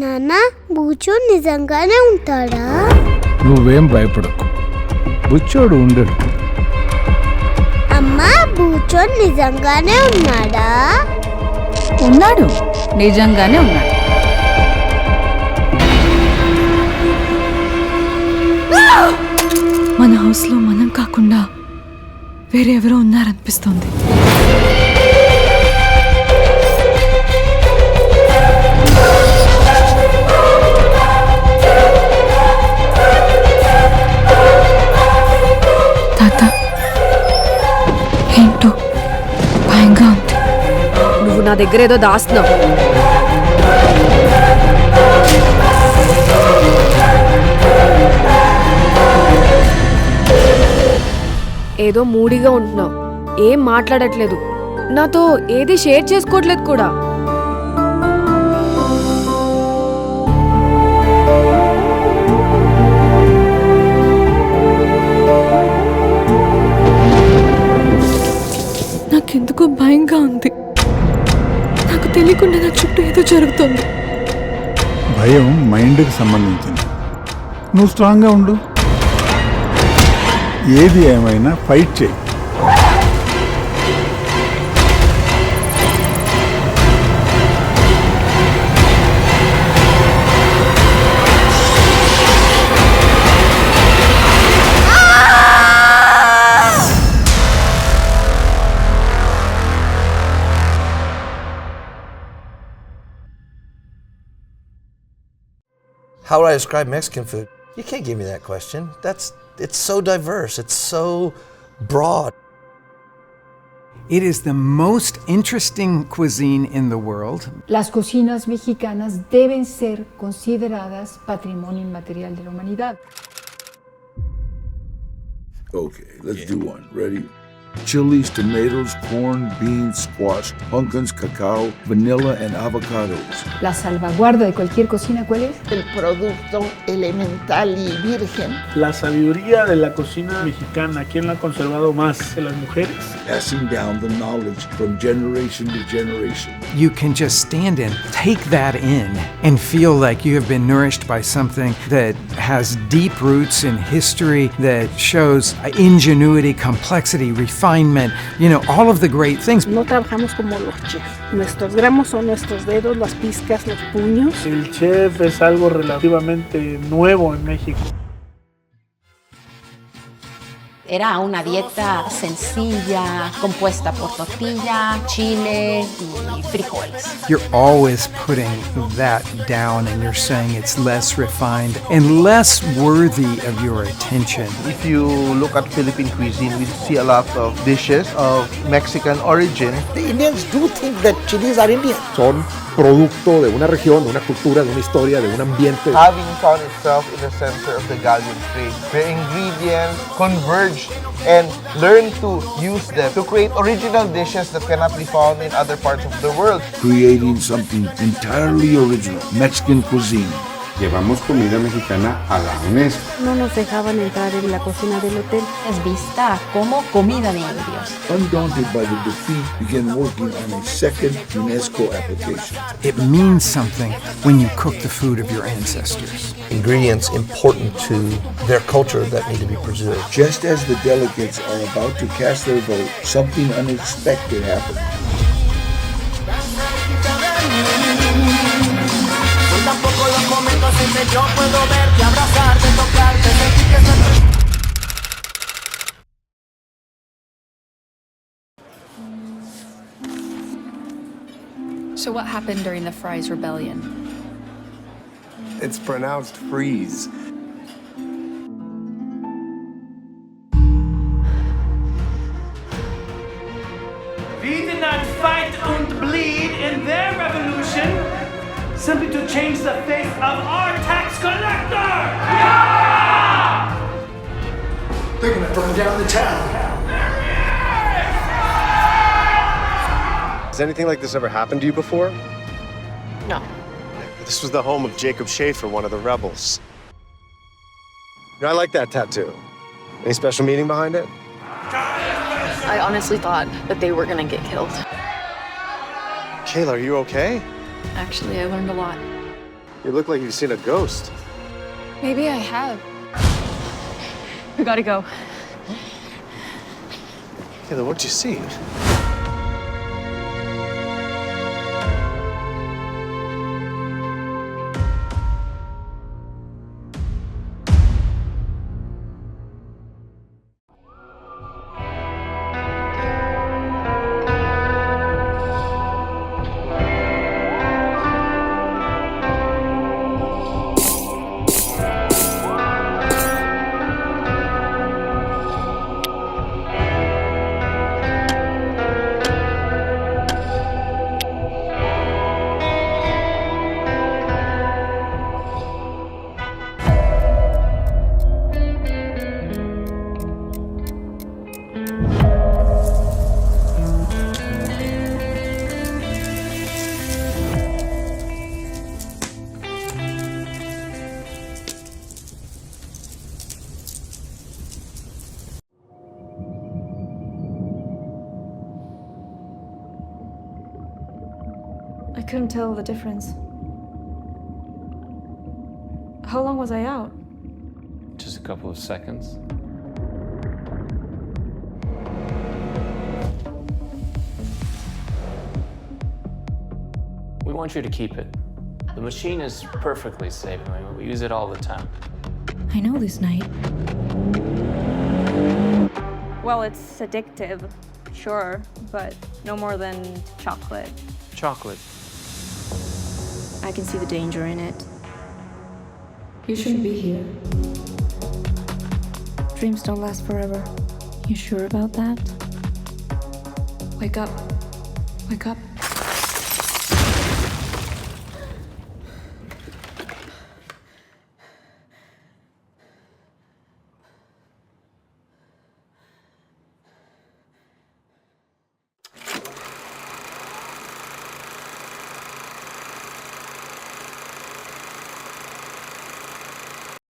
నాన్న బూచో నిజంగానే ఉంటాడా? నువ్వేం భయపడకు, బుచ్చోడు ఉండడు. అమ్మా బూచో నిజంగానే ఉన్నాడా? ఉన్నాడు, నిజంగానే ఉన్నాడు. మన హౌస్ లో మనం కాకుండా వేరే ఎవరో ఉన్నారనిపిస్తోంది. తాత, ఏంటో భయంగా ఉంది. నువ్వు నా దగ్గర ఏదో దాస్తున్నావు. ఏదో మూడీగా ఉంటున్నావు, ఏం మాట్లాడట్లేదు, నాతో ఏది షేర్ చేసుకోవట్లేదు కూడా. నాకెందుకో భయంగా ఉంది. నాకు తెలియకుండా నా చుట్టూ ఏదో జరుగుతుంది. భయం మైండ్కి సంబంధించింది. నువ్వు స్ట్రాంగ్గా ఉండు. ఏది ఏమైనా ఫైట్ చేయి. How would I describe Mexican food? You can't give me that question. It's so diverse. It's so broad. It is the most interesting cuisine in the world. Las cocinas mexicanas deben ser consideradas patrimonio inmaterial de la humanidad. Okay, let's do one. Ready? Chilies, tomatoes, corn, beans, squash, pumpkins, cacao, vanilla, and avocados. La salvaguarda de cualquier cocina, ¿cuál es? El producto elemental y virgen. La sabiduría de la cocina mexicana, ¿quién la ha conservado más que las mujeres? Passing down the knowledge from generation to generation. You can just stand and take that in and feel like you have been nourished by something that has deep roots in history, that shows ingenuity, complexity, refinement, all of the great things. No trabajamos como los chefs. Nuestros gramos son nuestros dedos, las pizcas, los puños. El chef es algo relativamente nuevo en México. Era una dieta sencilla, compuesta por tortilla, chile y frijoles. You're always putting that down and you're saying it's less refined and less worthy of your attention. If you look at Philippine cuisine, we see a lot of dishes of Mexican origin. The Indians do think that chilies are Indian. Son producto de una región, de una cultura, de una historia, de un ambiente. Having found itself in the center of the Gallian trade, where ingredients converge and learn to use them to create original dishes that cannot be found in other parts of the world. Creating something entirely original, Mexican cuisine. Llevamos comida mexicana a la UNESCO. No nos dejaban entrar en la cocina del hotel. Es vista como comida de indios. Undaunted by the defeat, began working on a second UNESCO application. It means something when you cook the food of your ancestors. Ingredients important to their culture that need to be preserved. Just as the delegates are about to cast their vote, something unexpected happened. So what happened during the Fries Rebellion? It's pronounced freeze. We did not fight and bleed in their revolution simply to change the face of our tax collector! Yeah! They're gonna burn down the town. Has anything like this ever happened to you before? No. This was the home of Jacob Schaefer, one of the rebels. I like that tattoo. Any special meaning behind it? I honestly thought that they were gonna get killed. Kayla, are you okay? Actually, I learned a lot. You look like you've seen a ghost. Maybe I have. We gotta go. Kayla, what'd you see? I couldn't tell the difference. How long was I out? Just a couple of seconds. We want you to keep it. The machine is perfectly safe. I mean, we use it all the time. I know this night. Well, it's addictive, sure, but no more than chocolate. Chocolate. I can see the danger in it. You shouldn't be here. Dreams don't last forever. You sure about that? Wake up. Wake up.